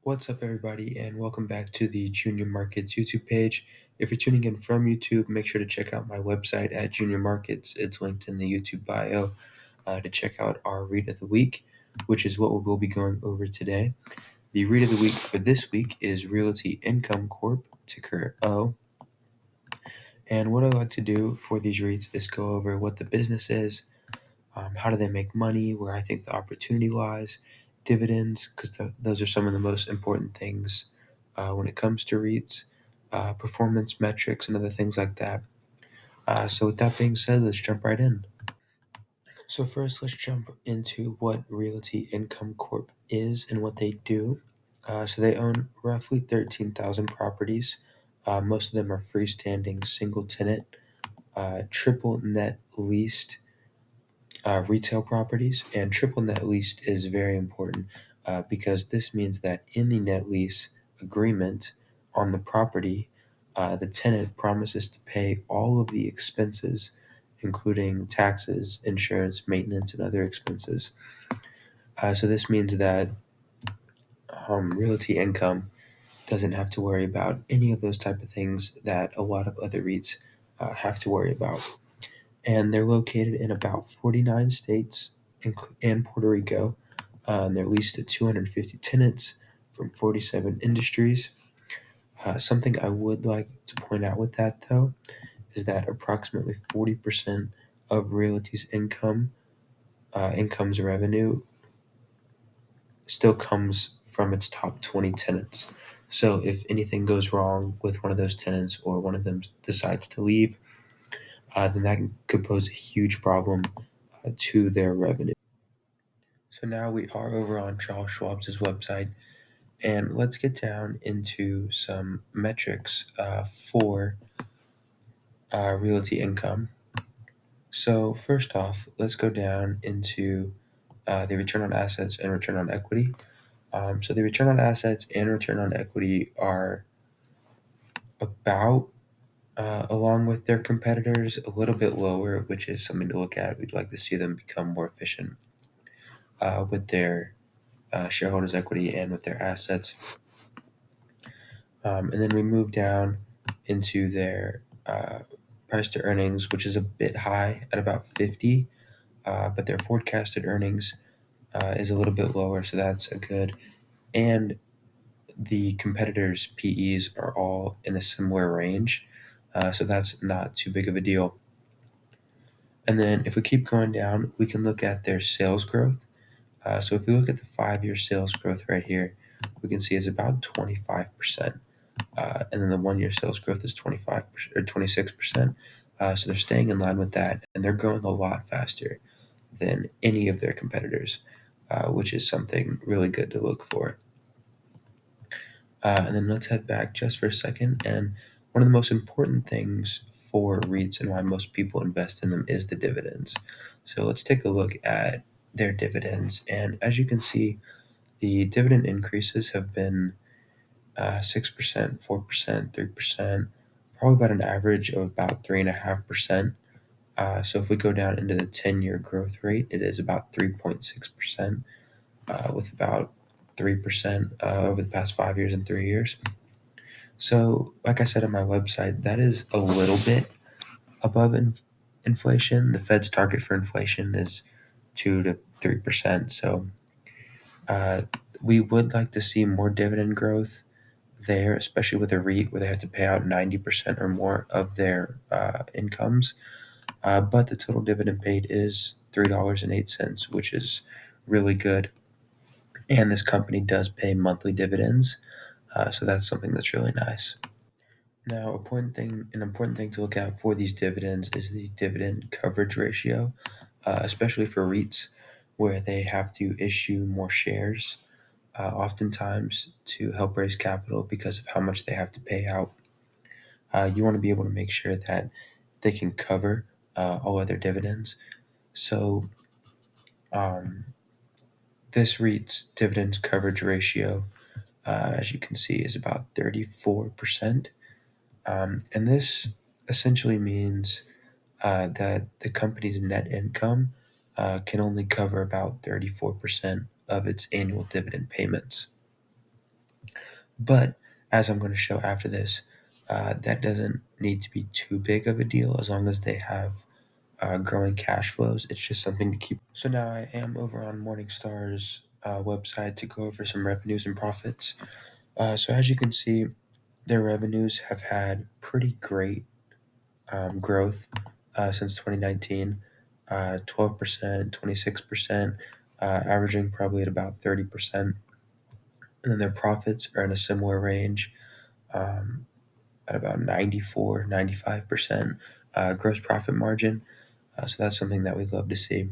What's up, everybody, and welcome back to the Junior Markets YouTube page. If you're tuning in from YouTube, make sure to check out my website at Junior Markets. It's linked in the YouTube bio to check out our read of the week, which is what we'll be going over today. The read of the week for this week is Realty Income Corp, ticker O. And what I like to do for these reads is go over what the business is, how do they make money, where I think the opportunity lies, dividends, because those are some of the most important things when it comes to REITs, performance metrics, and other things like that. So with that being said, let's jump right in. So first, let's jump into what Realty Income Corp is and what they do. So they own roughly 13,000 properties. Most of them are freestanding, single tenant, triple net leased retail properties, and triple net leased is very important because this means that in the net lease agreement on the property, the tenant promises to pay all of the expenses, including taxes, insurance, maintenance, and other expenses. So this means that Realty Income doesn't have to worry about any of those type of things that a lot of other REITs have to worry about. And they're located in about 49 states and Puerto Rico. And they're leased to 250 tenants from 47 industries. Something I would like to point out with that, though, is that approximately 40% of Realty's income's revenue, still comes from its top 20 tenants. So if anything goes wrong with one of those tenants or one of them decides to leave, then that could pose a huge problem to their revenue. So now we are over on Charles Schwab's website, and let's get down into some metrics for realty income. So first off, let's go down into the return on assets and return on equity. So the return on assets and return on equity are about along with their competitors, a little bit lower, which is something to look at. We'd like to see them become more efficient with their shareholders' equity and with their assets. And then we move down into their price to earnings, which is a bit high at about 50, but their forecasted earnings is a little bit lower, so that's a good. And the competitors' PEs are all in a similar range, so that's not too big of a deal. And then if we keep going down, we can look at their sales growth. So if we look at the 5-year sales growth right here, we can see it's about 25%. And then the 1-year sales growth is 25% or 26%. So they're staying in line with that, and they're growing a lot faster than any of their competitors, which is something really good to look for. And then let's head back just for a second. And one of the most important things for REITs and why most people invest in them is the dividends. So let's take a look at their dividends. And as you can see, the dividend increases have been 6%, 4%, 3%, probably about an average of about 3.5%. So if we go down into the 10-year growth rate, it is about 3.6%, with about 3% over the past 5 years and 3 years. So, like I said on my website, that is a little bit above inflation. The Fed's target for inflation is 2 to 3%. So, uh, we would like to see more dividend growth there, especially with a REIT where they have to pay out 90% or more of their incomes. But the total dividend paid is $3.08, which is really good. And this company does pay monthly dividends, so that's something that's really nice. Now, an important thing to look at for these dividends is the dividend coverage ratio, especially for REITs, where they have to issue more shares, oftentimes to help raise capital because of how much they have to pay out. You want to be able to make sure that they can cover all of their dividends. So, um, this REIT's dividend coverage ratio, as you can see, is about 34%. And this essentially means that the company's net income can only cover about 34% of its annual dividend payments. But as I'm going to show after this, that doesn't need to be too big of a deal as long as they have growing cash flows. It's just something to keep. So now I am over on Morningstar's website to go over some revenues and profits. So as you can see, their revenues have had pretty great growth since 2019, 12%, 26%, averaging probably at about 30%. And then their profits are in a similar range, um, at about 94, 95% gross profit margin. So that's something that we love to see.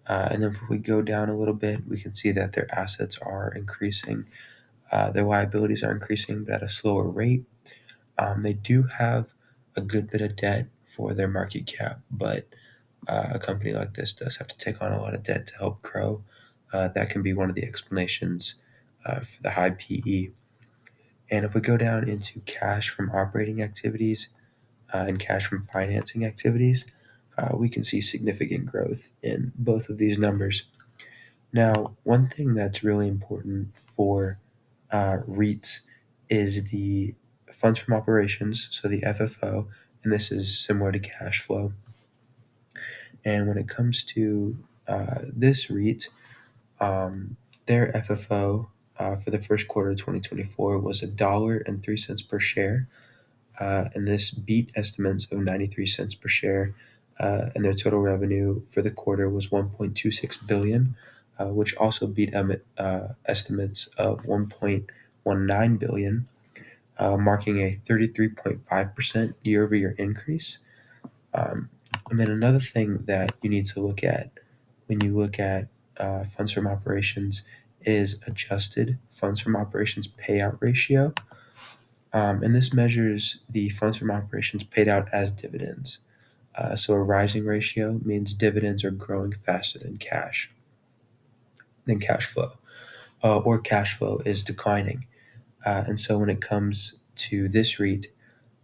And then if we go down a little bit, we can see that their assets are increasing. Their liabilities are increasing, but at a slower rate. They do have a good bit of debt for their market cap, but a company like this does have to take on a lot of debt to help grow. That can be one of the explanations for the high PE. And if we go down into cash from operating activities and cash from financing activities, we can see significant growth in both of these numbers. Now, one thing that's really important for REITs is the funds from operations, so the FFO, and this is similar to cash flow. And when it comes to this REIT, their FFO for the first quarter of 2024 was $1.03 per share, and this beat estimates of 93 cents per share. And their total revenue for the quarter was 1.26 billion, which also beat estimates of 1.19 billion, marking a 33.5% year-over-year increase. Um, and then another thing that you need to look at when you look at funds from operations is adjusted funds from operations payout ratio. And this measures the funds from operations paid out as dividends. So a rising ratio means dividends are growing faster than cash flow, or cash flow is declining. And so when it comes to this REIT,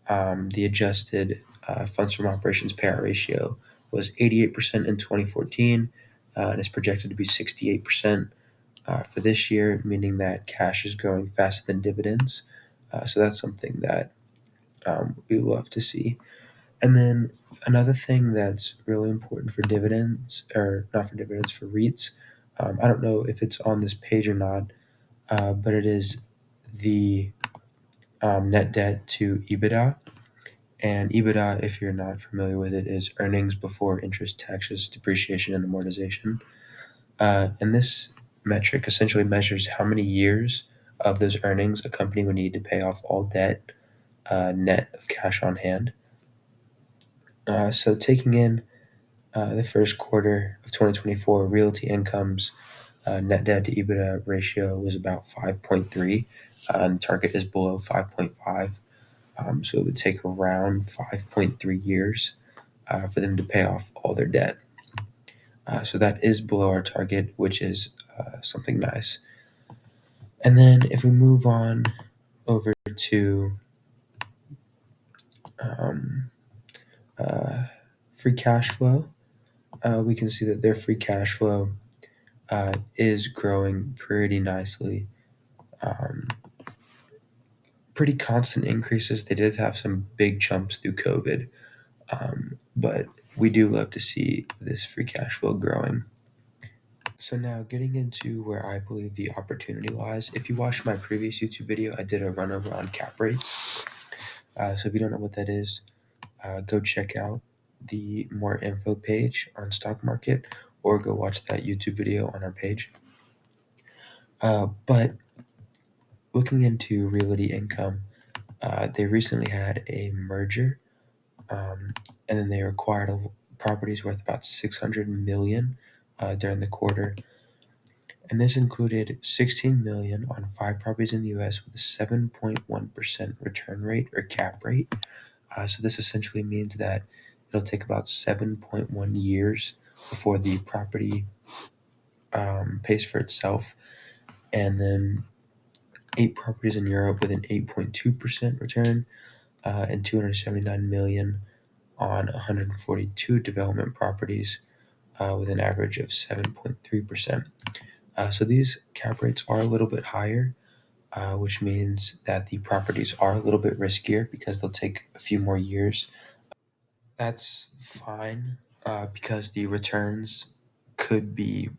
the adjusted funds from operations payout ratio was 88% in 2014, and is projected to be 68% for this year, meaning that cash is growing faster than dividends. So that's something that we love to see. And then another thing that's really important for dividends, or not for dividends, for REITs, I don't know if it's on this page or not, but it is the net debt to EBITDA. And EBITDA, if you're not familiar with it, is earnings before interest, taxes, depreciation, and amortization. And this metric essentially measures how many years of those earnings a company would need to pay off all debt, net of cash on hand. So taking in the first quarter of 2024, Realty Income's net debt to EBITDA ratio was about 5.3, and the target is below 5.5. So it would take around 5.3 years for them to pay off all their debt. So that is below our target, which is something nice. And then if we move on over to um, uh, free cash flow, we can see that their free cash flow is growing pretty nicely. Um, Pretty constant increases. They did have some big jumps through COVID, but we do love to see this free cash flow growing. So now getting into where I believe the opportunity lies. If you watched my previous YouTube video, I did a run over on cap rates. So if you don't know what that is, go check out the more info page on stock market, or go watch that YouTube video on our page. But looking into Realty Income, they recently had a merger, um, and then they acquired properties worth about 600 million during the quarter. And this included 16 million on 5 properties in the US with a 7.1% return rate, or cap rate. So this essentially means that it'll take about 7.1 years before the property pays for itself. And then 8 properties in Europe with an 8.2% return, and 279 million on 142 development properties with an average of 7.3%. So these cap rates are a little bit higher, which means that the properties are a little bit riskier because they'll take a few more years. That's fine because the returns could be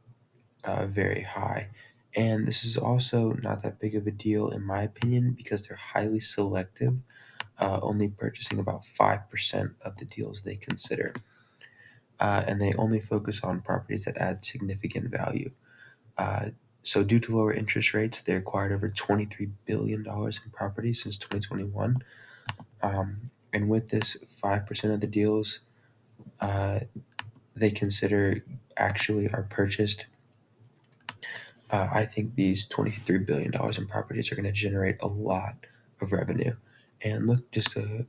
very high. And this is also not that big of a deal, in my opinion, because they're highly selective, only purchasing about 5% of the deals they consider. And they only focus on properties that add significant value. Uh, so, due to lower interest rates, they acquired over $23 billion in properties since 2021. Um, and with this, 5% of the deals uh, they consider actually are purchased. I think these $23 billion in properties are going to generate a lot of revenue. And look, just to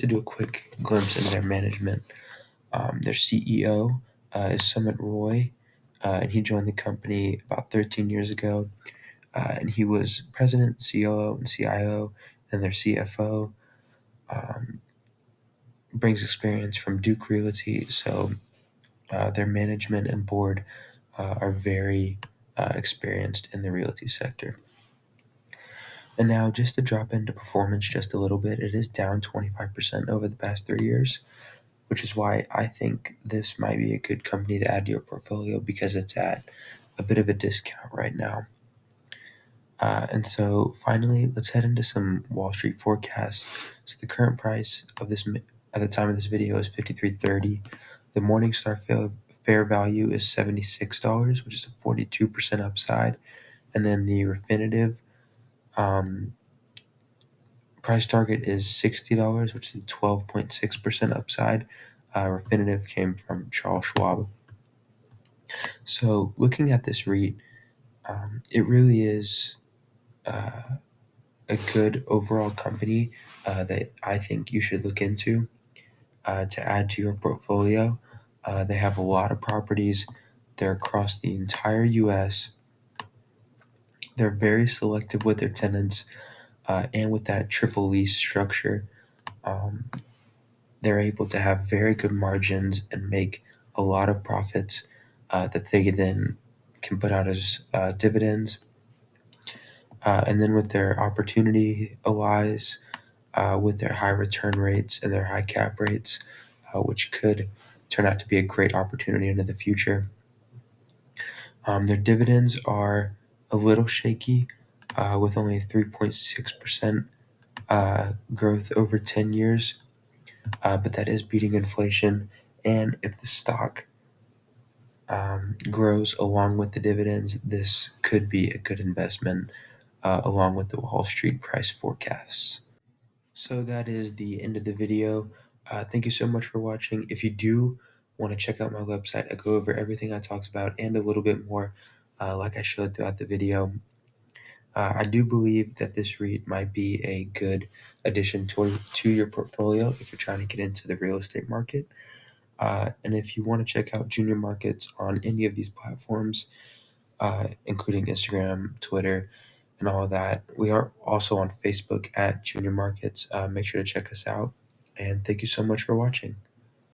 do a quick glimpse into their management, their CEO is Sumit Roy, and he joined the company about 13 years ago. And he was president, COO, and CIO, and their CFO. Um, brings experience from Duke Realty, so their management and board are very experienced in the realty sector. And now, just to drop into performance just a little bit, it is down 25% over the past 3 years, which is why I think this might be a good company to add to your portfolio because it's at a bit of a discount right now. And so, finally, let's head into some Wall Street forecasts. So, the current price of this at the time of this video is 53.30. The Morningstar fair value is $76, which is a 42% upside. And then the Refinitiv um, price target is $60, which is a 12.6% upside. Refinitiv came from Charles Schwab. So, looking at this REIT, it really is a good overall company that I think you should look into to add to your portfolio. They have a lot of properties. They're across the entire U.S. They're very selective with their tenants, and with that triple lease structure, um, they're able to have very good margins and make a lot of profits that they then can put out as dividends. And then with their opportunity lies with their high return rates and their high cap rates, which could turn out to be a great opportunity into the future. Their dividends are a little shaky, with only 3.6% growth over 10 years, but that is beating inflation. And if the stock grows along with the dividends, this could be a good investment along with the Wall Street price forecasts. So that is the end of the video. Thank you so much for watching. If you do want to check out my website, I go over everything I talked about and a little bit more, like I showed throughout the video. I do believe that this REIT might be a good addition to your portfolio if you're trying to get into the real estate market. And if you want to check out junior markets on any of these platforms, including Instagram, Twitter, and all of that, we are also on Facebook at Junior Markets. Make sure to check us out. And thank you so much for watching.